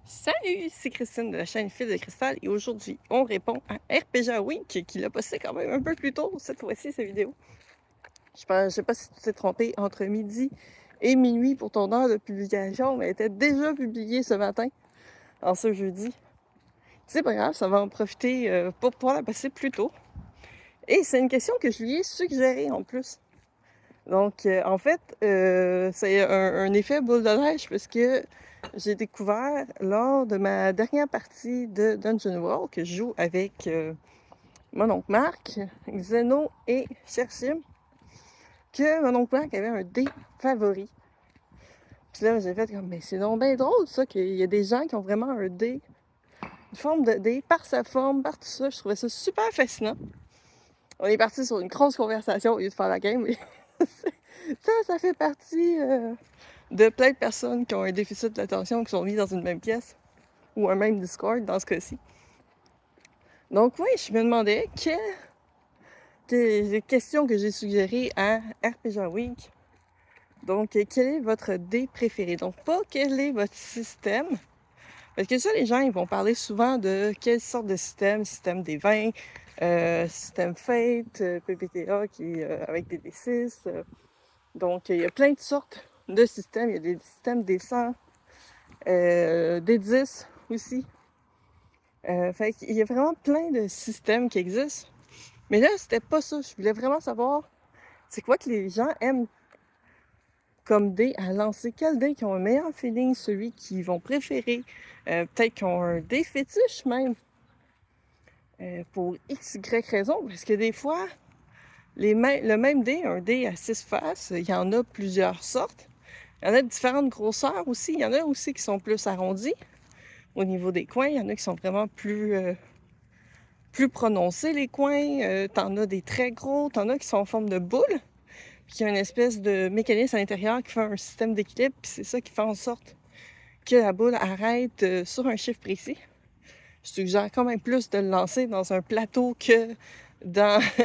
Salut, c'est Christine de la chaîne Fil de Cristal et aujourd'hui, on répond à RPG Week qui l'a posté quand même un peu plus tôt cette fois-ci, cette vidéo. Je sais pas si tu t'es trompé entre midi et minuit pour ton heure de publication, mais elle était déjà publiée ce matin, en ce jeudi. C'est pas grave, ça va en profiter pour pouvoir la passer plus tôt. Et c'est une question que je lui ai suggérée en plus. Donc, en fait, c'est un effet boule de neige parce que j'ai découvert lors de ma dernière partie de Dungeon World que je joue avec mon oncle Marc, Xeno et Cherchim, que mon oncle Marc avait un dé favori. Puis là, j'ai fait comme, mais c'est donc bien drôle ça, qu'il y a des gens qui ont vraiment un dé, une forme de dé, par sa forme, par tout ça. Je trouvais ça super fascinant. On est parti sur une grosse conversation au lieu de faire la game, mais ça fait partie de plein de personnes qui ont un déficit de l'attention, qui sont mis dans une même pièce, ou un même Discord dans ce cas-ci. Donc oui, je me demandais les questions que j'ai suggérées à RPG Week. Donc, quel est votre dé préféré? Donc, pas quel est votre système. Parce que ça, les gens, ils vont parler souvent de quelle sorte de système des vins, système Fate, PPTA qui est avec des D6. Donc, il y a plein de sortes de systèmes. Il y a des systèmes des 100, des 10 aussi. Fait qu'il y a vraiment plein de systèmes qui existent. Mais là, c'était pas ça. Je voulais vraiment savoir c'est quoi que les gens aiment comme dé à lancer. Quel dé qui ont un meilleur feeling, celui qu'ils vont préférer. Peut-être qu'ils ont un dé fétiche même. Pour X, Y raison. Parce que des fois, le même dé, un dé à 6 faces, il y en a plusieurs sortes. Il y en a de différentes grosseurs aussi. Il y en a aussi qui sont plus arrondis au niveau des coins. Il y en a qui sont vraiment plus prononcés, les coins. T'en as des très gros, t'en as qui sont en forme de boule. Puis il y a une espèce de mécanisme à l'intérieur qui fait un système d'équilibre. Puis c'est ça qui fait en sorte que la boule arrête sur un chiffre précis. Je suggère quand même plus de le lancer dans un plateau que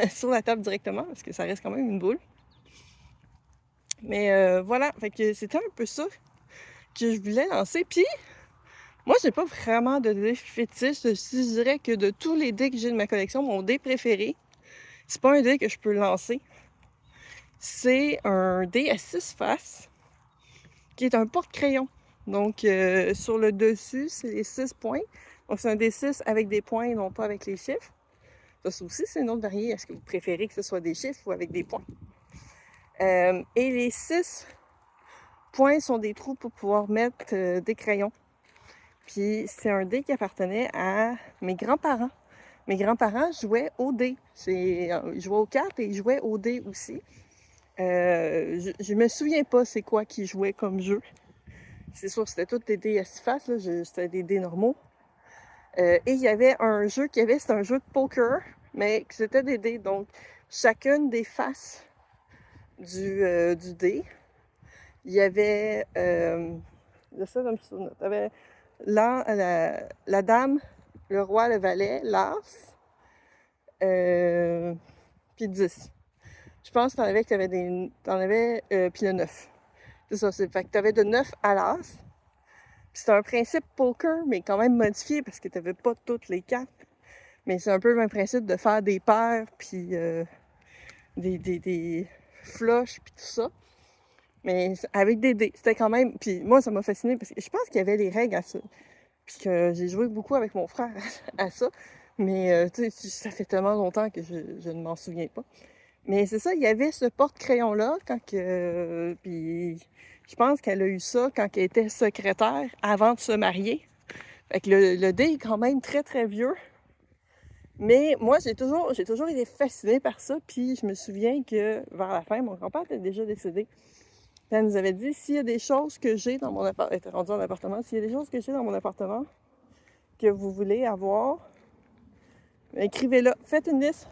sur la table directement, parce que ça reste quand même une boule. Mais voilà, fait que c'était un peu ça que je voulais lancer. Puis, moi, j'ai pas vraiment de dé fétiche. Je dirais que de tous les dés que j'ai de ma collection, mon dé préféré, c'est pas un dé que je peux lancer. C'est un dé à 6 faces, qui est un porte-crayon. Donc, sur le dessus, c'est les 6 points. Donc, c'est un D6 avec des points, non pas avec les chiffres. Ça aussi, c'est une autre variée. Est-ce que vous préférez que ce soit des chiffres ou avec des points? Et les 6 points sont des trous pour pouvoir mettre des crayons. Puis, c'est un dé qui appartenait à mes grands-parents. Mes grands-parents jouaient au dé. Ils jouaient aux cartes et ils jouaient au dé aussi. Je me souviens pas c'est quoi qu'ils jouaient comme jeu. C'est sûr, c'était tous des dés à 6 faces, là. C'était des dés normaux. Et il y avait un jeu c'était un jeu de poker, mais c'était des dés. Donc, chacune des faces du dé, il y avait, ça comme ça, il y avait la dame, le roi, le valet, l'as, puis 10. Je pense que t'en avais, puis le 9. C'est ça, fait que t'avais de 9 à l'as. C'est un principe poker, mais quand même modifié parce que t'avais pas toutes les cartes. Mais c'est un peu le même principe de faire des paires, puis des flushs, puis tout ça. Mais avec des dés. C'était quand même... Puis moi, ça m'a fasciné parce que je pense qu'il y avait les règles à ça. Puis que j'ai joué beaucoup avec mon frère à ça. Mais tu sais, ça fait tellement longtemps que je ne m'en souviens pas. Mais c'est ça, il y avait ce porte-crayon-là quand que... puis je pense qu'elle a eu ça quand elle était secrétaire avant de se marier. Fait que le dé est quand même très, très vieux. Mais moi, j'ai toujours été fascinée par ça. Puis je me souviens que vers la fin, mon grand-père était déjà décédé. Puis elle nous avait dit, s'il y a des choses que j'ai dans mon appartement, elle était rendue en appartement, s'il y a des choses que j'ai dans mon appartement que vous voulez avoir, écrivez-la, faites une liste.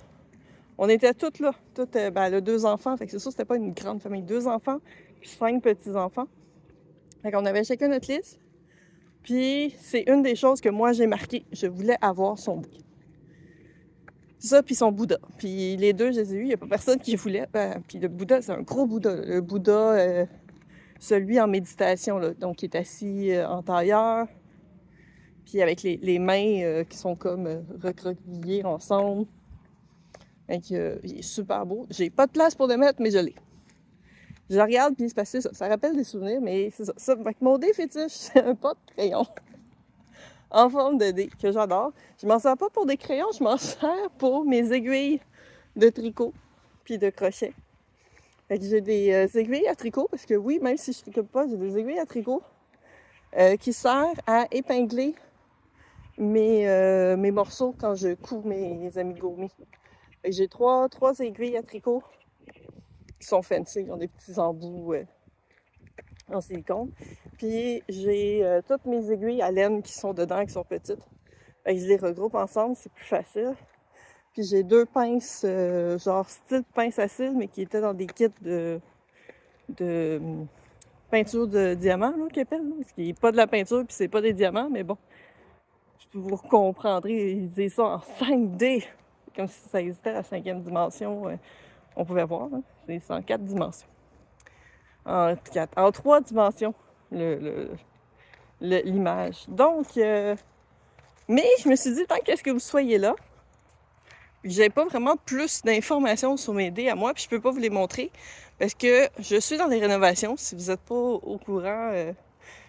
On était toutes là. Elle a 2 enfants, fait que c'est sûr que c'était pas une grande famille. 2 enfants, puis 5 petits-enfants. Fait qu'on avait chacun notre liste. Puis c'est une des choses que moi j'ai marquées. Je voulais avoir son dé. Ça, puis son Bouddha. Puis les deux, je les ai eus. Il n'y a pas personne qui voulait. Puis le Bouddha, c'est un gros Bouddha. Le Bouddha, celui en méditation, là. Donc, il est assis en tailleur. Puis avec les mains qui sont comme recroquevillées ensemble. Donc, il est super beau. J'ai pas de place pour le mettre, mais je l'ai. Je le regarde, puis c'est parce que ça rappelle des souvenirs, mais c'est ça. Fait que mon dé fétiche, c'est un pot de crayon en forme de dé que j'adore. Je m'en sers pas pour des crayons, je m'en sers pour mes aiguilles de tricot puis de crochet. Fait que j'ai des aiguilles à tricot, parce que oui, même si je tricote pas, j'ai des aiguilles à tricot qui servent à épingler mes morceaux quand je couds mes amigurumi. Fait que j'ai trois aiguilles à tricot qui sont fancy, ils ont des petits embouts en silicone. Puis j'ai toutes mes aiguilles à laine qui sont dedans, qui sont petites. Fait que je les regroupe ensemble, c'est plus facile. Puis j'ai 2 pinces, genre style pince à cils, mais qui étaient dans des kits de peinture de diamant, là, qu'ils appellent. Ce qui n'est pas de la peinture, puis c'est pas des diamants, mais bon. Vous comprendrez, ils disent ça en 5D. Comme si ça existait à la 5e dimension. On pouvait voir, hein. C'est en 4 dimensions. En 3 dimensions, l'image. Donc, mais je me suis dit, tant qu'est-ce que vous soyez là, j'avais pas vraiment plus d'informations sur mes dés à moi, puis je peux pas vous les montrer, parce que je suis dans les rénovations. Si vous êtes pas au courant, je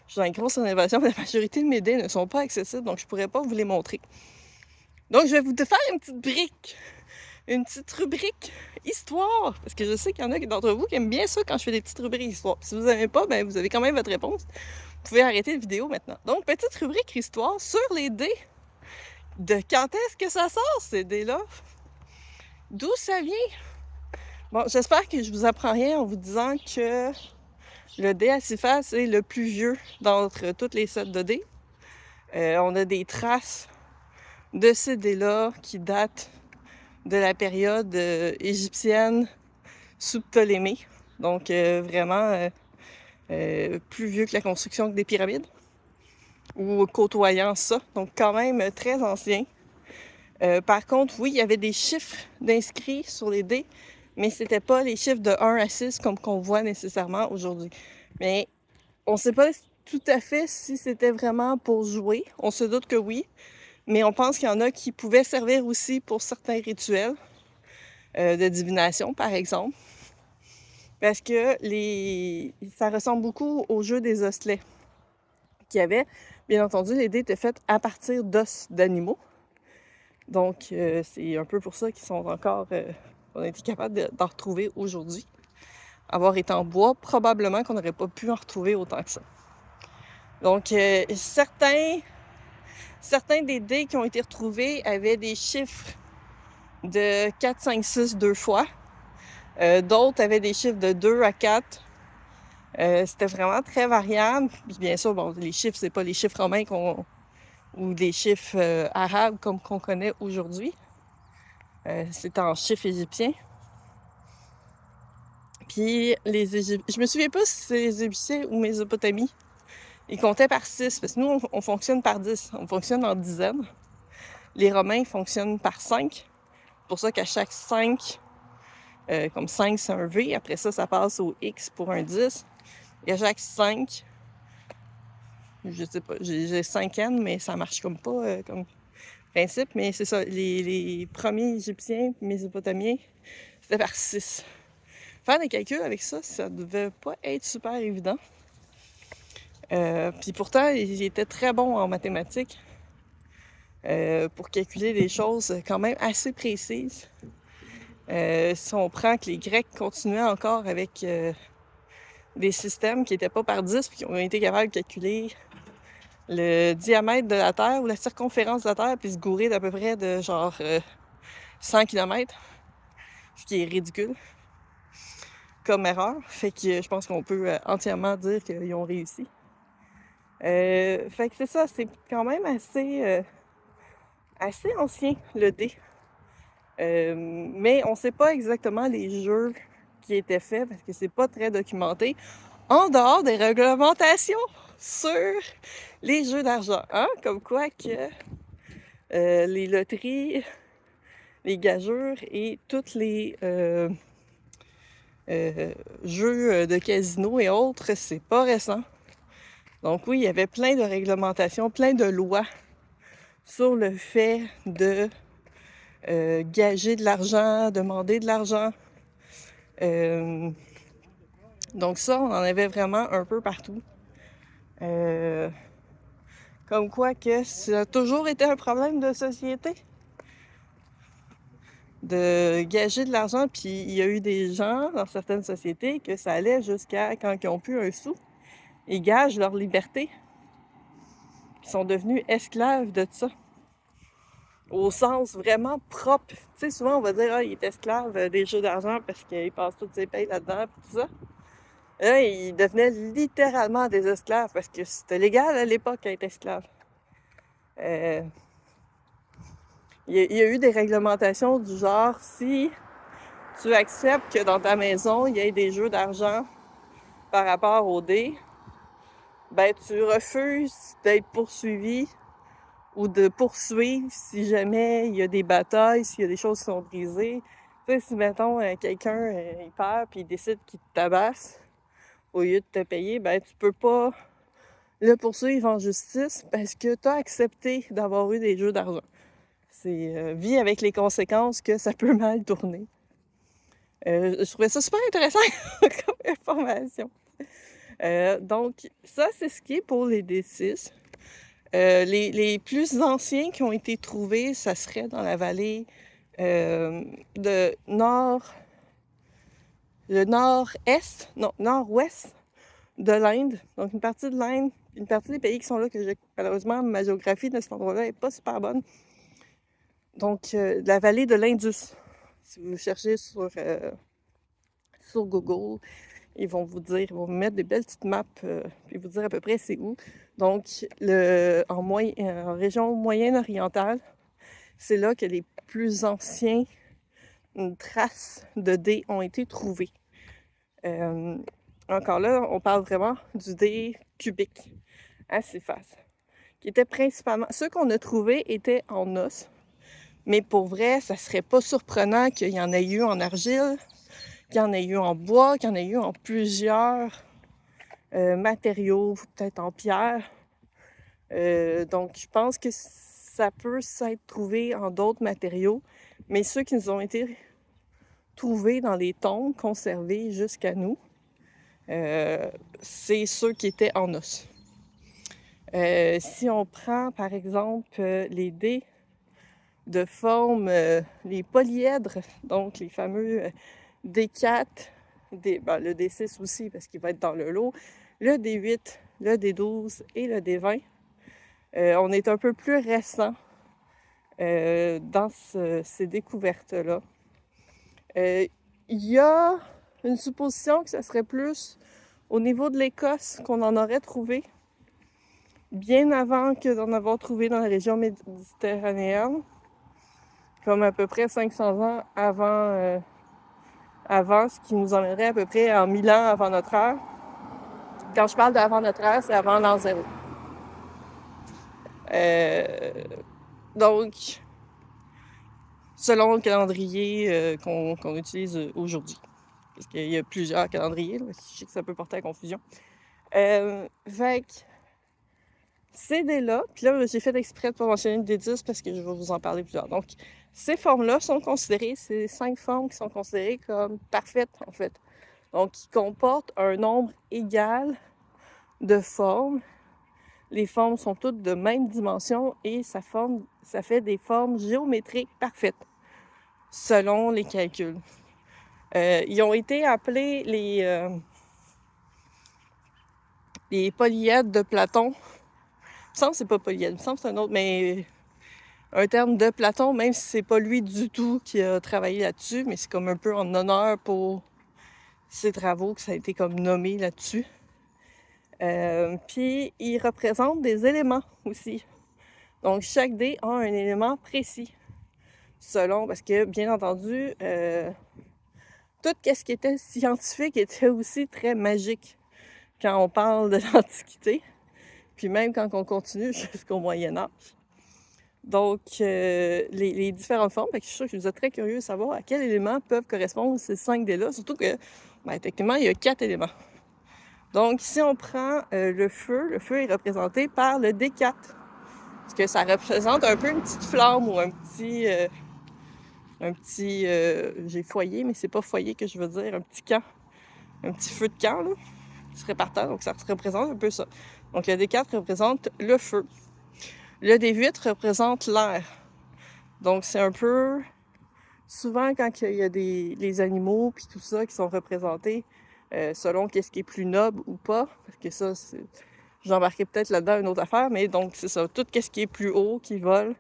suis dans une grosse rénovation, la majorité de mes dés ne sont pas accessibles, donc je pourrais pas vous les montrer. Donc, je vais vous faire une petite rubrique histoire, parce que je sais qu'il y en a d'entre vous qui aiment bien ça quand je fais des petites rubriques histoire. Si vous n'aimez pas, ben vous avez quand même votre réponse. Vous pouvez arrêter la vidéo maintenant. Donc, petite rubrique histoire sur les dés. De quand est-ce que ça sort, ces dés-là? D'où ça vient? Bon, j'espère que je vous apprends rien en vous disant que le dé à 6 faces est le plus vieux d'entre toutes les sets de dés. On a des traces de ces dés-là qui datent de la période égyptienne sous Ptolémée. Donc, vraiment plus vieux que la construction des pyramides, ou côtoyant ça. Donc, quand même très ancien. Par contre, oui, il y avait des chiffres d'inscrits sur les dés, mais c'était pas les chiffres de 1 à 6 comme qu'on voit nécessairement aujourd'hui. Mais on sait pas tout à fait si c'était vraiment pour jouer. On se doute que oui, mais on pense qu'il y en a qui pouvaient servir aussi pour certains rituels de divination, par exemple. Parce que ça ressemble beaucoup au jeu des osselets qu'il y avait. Bien entendu, les dés étaient faits à partir d'os d'animaux. Donc, c'est un peu pour ça qu'ils sont encore... on a été capable d'en retrouver aujourd'hui. Avoir été en bois, probablement qu'on n'aurait pas pu en retrouver autant que ça. Donc, certains des dés qui ont été retrouvés avaient des chiffres de 4, 5, 6 2 fois. D'autres avaient des chiffres de 2 à 4. C'était vraiment très variable. Puis bien sûr, bon, les chiffres, c'est pas les chiffres romains ou des chiffres arabes comme qu'on connaît aujourd'hui. C'est en chiffres égyptiens. Puis je me souviens pas si c'est les Égyptiens ou Mésopotamie. Ils comptaient par 6, parce que nous, on fonctionne par 10. On fonctionne en dizaines. Les Romains fonctionnent par 5. C'est pour ça qu'à chaque 5, comme 5, c'est un V. Après ça, ça passe au X pour un 10. Et à chaque 5, je sais pas, j'ai 5 N, mais ça marche comme pas comme principe. Mais c'est ça, les premiers Égyptiens, Mésopotamiens, c'était par 6. Faire des calculs avec ça, ça devait pas être super évident. Puis pourtant, ils étaient très bons en mathématiques pour calculer des choses quand même assez précises. Si on prend que les Grecs continuaient encore avec des systèmes qui n'étaient pas par 10 puis qui ont été capables de calculer le diamètre de la Terre ou la circonférence de la Terre, puis se gourer d'à peu près de genre 100 km, ce qui est ridicule comme erreur. Fait que je pense qu'on peut entièrement dire qu'ils ont réussi. Fait que c'est ça, c'est quand même assez ancien, le dé. Mais on sait pas exactement les jeux qui étaient faits parce que c'est pas très documenté, en dehors des réglementations sur les jeux d'argent, hein? Comme quoi que les loteries, les gageures et tous les jeux de casino et autres, c'est pas récent. Donc oui, il y avait plein de réglementations, plein de lois sur le fait de gager de l'argent, demander de l'argent. Donc ça, on en avait vraiment un peu partout. Comme quoi que ça a toujours été un problème de société de gager de l'argent, puis il y a eu des gens dans certaines sociétés que ça allait jusqu'à quand ils ont plus un sou, ils gagent leur liberté. Ils sont devenus esclaves de ça. Au sens vraiment propre. Tu sais, souvent on va dire, ah, il est esclave des jeux d'argent parce qu'il passe toutes ses payes là-dedans, pis tout ça. Et là, ils devenaient littéralement des esclaves parce que c'était légal à l'époque d'être esclave. Il y a eu des réglementations du genre, si tu acceptes que dans ta maison, il y ait des jeux d'argent par rapport aux dés, ben tu refuses d'être poursuivi ou de poursuivre si jamais il y a des batailles, s'il y a des choses qui sont brisées. Tu sais, si, mettons, quelqu'un, il perd puis il décide qu'il te tabasse au lieu de te payer, ben tu peux pas le poursuivre en justice parce que tu as accepté d'avoir eu des jeux d'argent. C'est vie avec les conséquences que ça peut mal tourner. Je trouvais ça super intéressant comme information. Donc, ça, c'est ce qui est pour les D6. Les plus anciens qui ont été trouvés, ça serait dans la vallée de le nord-ouest de l'Inde. Donc, une partie de l'Inde, une partie des pays qui sont là, que malheureusement, ma géographie de cet endroit-là n'est pas super bonne. Donc, la vallée de l'Indus. Si vous cherchez sur Google, ils vont vous mettre des belles petites maps, puis vous dire à peu près c'est où. Donc, en région moyenne-orientale, c'est là que les plus anciens traces de dés ont été trouvées. Encore là, on parle vraiment du dé cubique à six faces, qui était principalement... Ceux qu'on a trouvés étaient en os, mais pour vrai, ça serait pas surprenant qu'il y en ait eu en argile, qu'il y en ait eu en bois, qu'il y en ait eu en plusieurs matériaux, peut-être en pierre. Donc, je pense que ça peut s'être trouvé en d'autres matériaux, mais ceux qui nous ont été trouvés dans les tombes conservées jusqu'à nous, c'est ceux qui étaient en os. Si on prend, par exemple, les dés de forme, les polyèdres, donc les fameux D4, le D6 aussi, parce qu'il va être dans le lot, le D8, le D12 et le D20. On est un peu plus récent dans ces découvertes-là. Il y a une supposition que ça serait plus au niveau de l'Écosse qu'on en aurait trouvé, bien avant que d'en avoir trouvé dans la région méditerranéenne, comme à peu près 500 ans avant ce qui nous emmènerait à peu près en 1000 ans avant notre ère. Quand je parle d'avant notre ère, c'est avant l'an 0. Donc, selon le calendrier qu'on utilise aujourd'hui. Parce qu'il y a plusieurs calendriers, là, je sais que ça peut porter à confusion. Fait que ces dés-là, puis là, j'ai fait exprès de pas mentionner le D10 parce que je vais vous en parler plus tard. Donc, ces formes-là sont considérées, c'est 5 formes qui sont considérées comme parfaites, en fait. Donc, qui comportent un nombre égal de formes. Les formes sont toutes de même dimension et ça fait des formes géométriques parfaites, selon les calculs. Ils ont été appelés les polyèdres de Platon. Il me semble que c'est pas polyèdre, il me semble que c'est un autre, mais un terme de Platon, même si c'est pas lui du tout qui a travaillé là-dessus, mais c'est comme un peu en honneur pour ses travaux que ça a été comme nommé là-dessus. Puis, il représente des éléments aussi. Donc, chaque dé a un élément précis, parce que, bien entendu, tout ce qui était scientifique était aussi très magique quand on parle de l'Antiquité, puis même quand on continue jusqu'au Moyen-Âge. Donc, les différentes formes, je suis sûre que vous êtes très curieux de savoir à quels éléments peuvent correspondre ces 5 dés-là, surtout que, techniquement, il y a 4 éléments. Donc, si on prend le feu est représenté par le D4, Parce que ça représente un peu une petite flamme ou j'ai foyer, mais c'est pas foyer que je veux dire, un petit camp, un petit feu de camp, là, qui serait par terre. Donc, ça représente un peu ça. Donc, le D4 représente le feu. Le D8 représente l'air. Donc, c'est un peu... Souvent, quand il y a les animaux puis tout ça qui sont représentés selon qu'est-ce qui est plus noble ou pas, parce que ça, j'embarquais peut-être là-dedans une autre affaire, mais donc, c'est ça. Tout ce qui est plus haut, qui vole,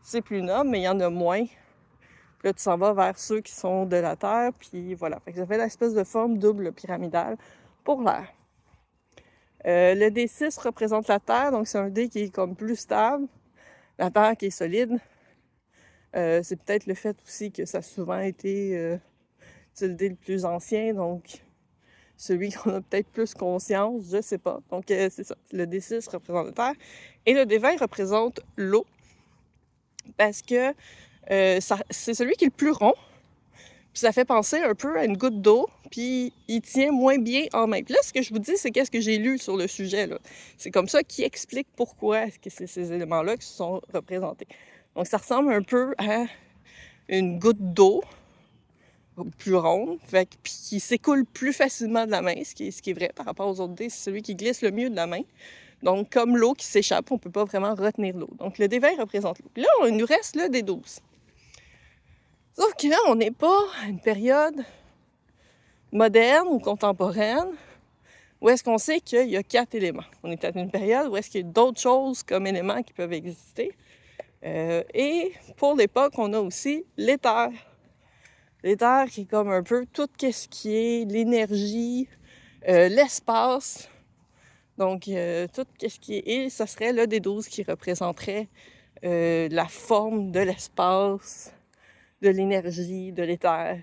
c'est plus noble, mais il y en a moins. Puis là, tu s'en vas vers ceux qui sont de la terre, puis voilà. Fait que ça fait l'espèce de forme double pyramidale pour l'air. Le D6 représente la terre, donc c'est un dé qui est comme plus stable. La terre qui est solide. C'est peut-être le fait aussi que ça a souvent été c'est le dé le plus ancien, donc celui qu'on a peut-être plus conscience, je sais pas. Donc c'est ça, le D6 représente la terre. Et le D20 représente l'eau, parce que c'est celui qui est le plus rond, puis ça fait penser un peu à une goutte d'eau, puis il tient moins bien en main. Puis là, ce que je vous dis, c'est qu'est-ce que j'ai lu sur le sujet, là. C'est comme ça qui explique pourquoi est-ce que c'est ces éléments-là qui sont représentés. Donc ça ressemble un peu à une goutte d'eau, plus ronde, puis qui s'écoule plus facilement de la main, ce qui est vrai par rapport aux autres dés, c'est celui qui glisse le mieux de la main. Donc, comme l'eau qui s'échappe, on ne peut pas vraiment retenir l'eau. Donc, le D20 représente l'eau. Puis là, il nous reste le D12. Sauf que là, on n'est pas à une période moderne ou contemporaine où est-ce qu'on sait qu'il y a 4 éléments. On est à une période où est-ce qu'il y a d'autres choses comme éléments qui peuvent exister. Et pour l'époque, on a aussi l'éther. L'éther qui est comme un peu tout ce qui est l'énergie, l'espace. Donc, tout ce qui est... Et ça serait le D12 qui représenterait la forme de l'espace, de l'énergie, de l'éther.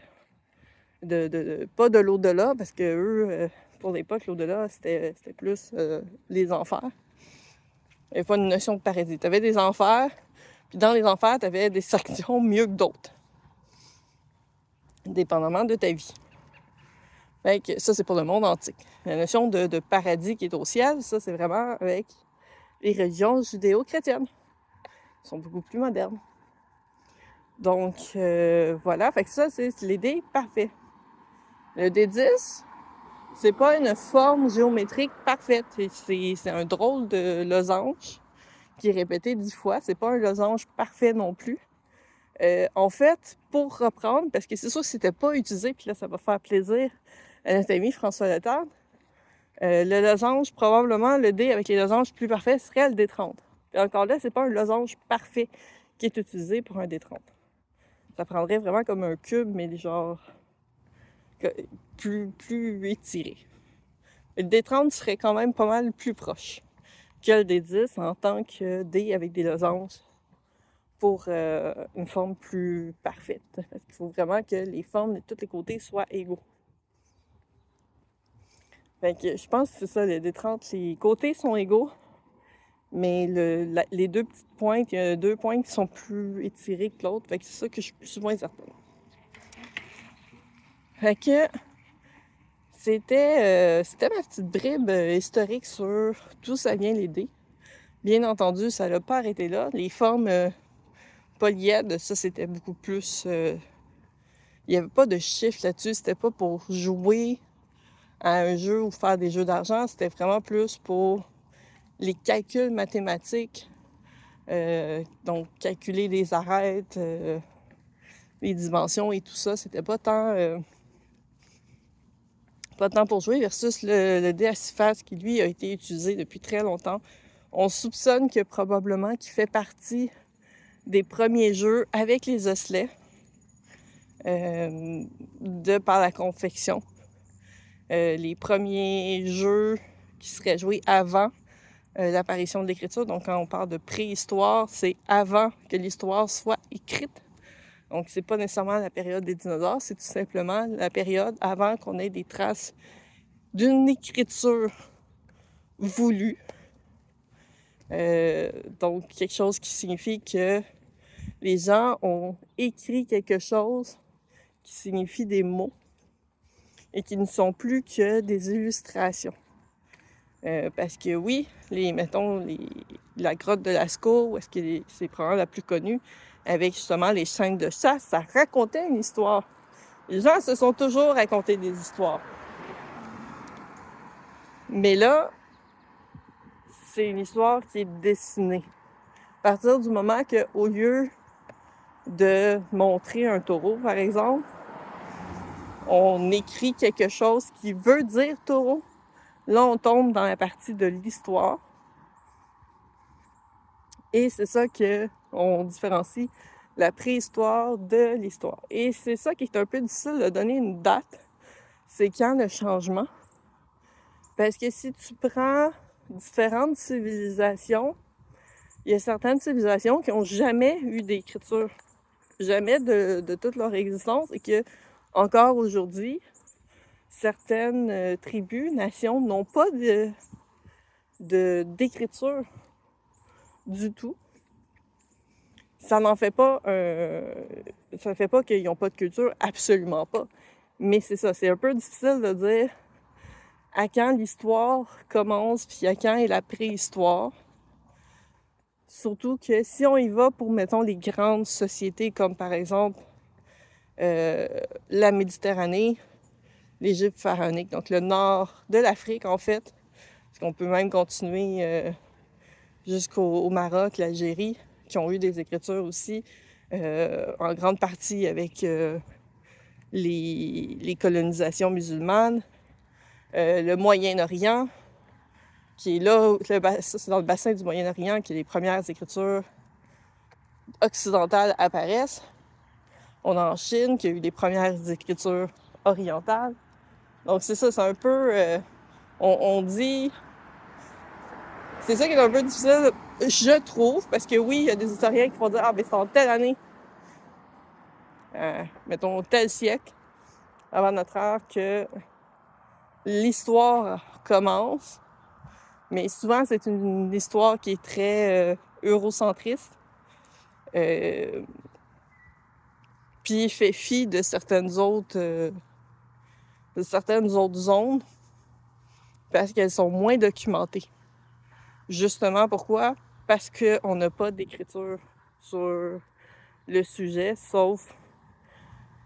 Pas de l'au-delà, parce que eux, pour l'époque, l'au-delà, c'était plus les enfers. Il n'y avait pas une notion de paradis. Tu avais des enfers, puis dans les enfers, tu avais des sections mieux que d'autres, dépendamment de ta vie. Fait que ça, c'est pour le monde antique. La notion de paradis qui est au ciel, ça, c'est vraiment avec les religions judéo-chrétiennes. Elles sont beaucoup plus modernes. Donc, voilà. Fait que ça, c'est les dés parfaits. Le D10, c'est pas une forme géométrique parfaite. C'est un drôle de losange qui est répété 10 fois. C'est pas un losange parfait non plus. En fait, pour reprendre, parce que c'est sûr que c'était pas utilisé, puis là, ça va faire plaisir à notre ami François Letard, le losange, probablement, le dé avec les losanges plus parfaits serait le D30. Et encore là, c'est pas un losange parfait qui est utilisé pour un D30. Ça prendrait vraiment comme un cube, mais genre plus étiré. Le D30 serait quand même pas mal plus proche que le D10 en tant que dé avec des losanges pour une forme plus parfaite. Parce qu'il faut vraiment que les formes de tous les côtés soient égaux. Fait que je pense que c'est ça, le D30, les côtés sont égaux, mais les deux petites pointes, il y a 2 pointes qui sont plus étirées que l'autre. Fait que c'est ça que je suis plus ou moins certaine. Fait que c'était ma petite bribe historique sur d'où ça vient les dés. Bien entendu, ça n'a pas arrêté là. Les formes polyèdres, ça c'était beaucoup plus... il n'y avait pas de chiffres là-dessus, c'était pas pour jouer à un jeu ou faire des jeux d'argent, c'était vraiment plus pour les calculs mathématiques. Donc, calculer les arêtes, les dimensions et tout ça, c'était pas tant pour jouer versus le dé à 6 faces qui, lui, a été utilisé depuis très longtemps. On soupçonne que probablement qu'il fait partie des premiers jeux avec les osselets par la confection. Les premiers jeux qui seraient joués avant l'apparition de l'écriture. Donc, quand on parle de préhistoire, c'est avant que l'histoire soit écrite. Donc, c'est pas nécessairement la période des dinosaures, c'est tout simplement la période avant qu'on ait des traces d'une écriture voulue. Donc, quelque chose qui signifie que les gens ont écrit quelque chose qui signifie des mots et qui ne sont plus que des illustrations. Parce que oui, mettons, la grotte de Lascaux, où est-ce que c'est probablement la plus connue, avec justement les chaînes de chasse, ça racontait une histoire. Les gens se sont toujours raconté des histoires. Mais là, c'est une histoire qui est dessinée. À partir du moment qu'au lieu de montrer un taureau, par exemple, on écrit quelque chose qui veut dire taureau, là, on tombe dans la partie de l'histoire. Et c'est ça qu'on différencie la préhistoire de l'histoire. Et c'est ça qui est un peu difficile de donner une date. C'est quand le changement. Parce que si tu prends différentes civilisations, il y a certaines civilisations qui n'ont jamais eu d'écriture. Jamais de toute leur existence. Et que, encore aujourd'hui, certaines tribus, nations n'ont pas d'écriture du tout. Ça n'en fait pas ça ne fait pas qu'ils n'ont pas de culture, absolument pas. Mais c'est ça, c'est un peu difficile de dire à quand l'histoire commence puis à quand est la préhistoire. Surtout que si on y va pour, mettons, les grandes sociétés comme par exemple la Méditerranée, l'Égypte pharaonique, donc le nord de l'Afrique en fait, parce qu'on peut même continuer jusqu'au Maroc, l'Algérie, qui ont eu des écritures aussi, en grande partie avec les colonisations musulmanes, le Moyen-Orient, qui est là, c'est dans le bassin du Moyen-Orient que les premières écritures occidentales apparaissent. On a en Chine, qui a eu les premières écritures orientales. Donc c'est ça, c'est un peu... on dit... C'est ça qui est un peu difficile, je trouve, parce que oui, il y a des historiens qui vont dire « Ah, ben c'est en telle année, mettons tel siècle, avant notre ère, que l'histoire commence. » Mais souvent, c'est une histoire qui est très eurocentriste. Puis fait fi de certaines autres zones parce qu'elles sont moins documentées. Justement, pourquoi? Parce qu'on n'a pas d'écriture sur le sujet, sauf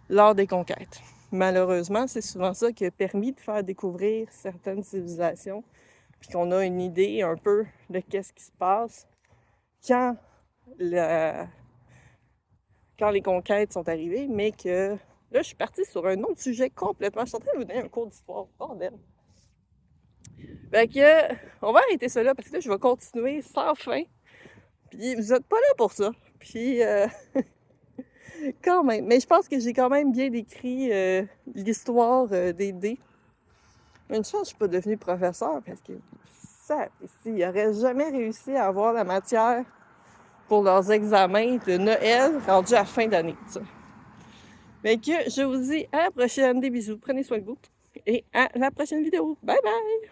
lors des conquêtes. Malheureusement, c'est souvent ça qui a permis de faire découvrir certaines civilisations, puis qu'on a une idée un peu de qu'est-ce qui se passe quand les conquêtes sont arrivées, mais que là, je suis partie sur un autre sujet complètement. Je suis en train de vous donner un cours d'histoire, bordel. Fait que, on va arrêter ça là, parce que là, je vais continuer sans fin. Puis vous êtes pas là pour ça. Puis, quand même. Mais je pense que j'ai quand même bien décrit l'histoire des dés. Une chance, je suis pas devenue professeur, parce que ça, ici, ils n'auraient jamais réussi à avoir la matière pour leurs examens de Noël rendus à fin d'année. Mais que je vous dis à la prochaine, des bisous, prenez soin de vous et à la prochaine vidéo. Bye bye!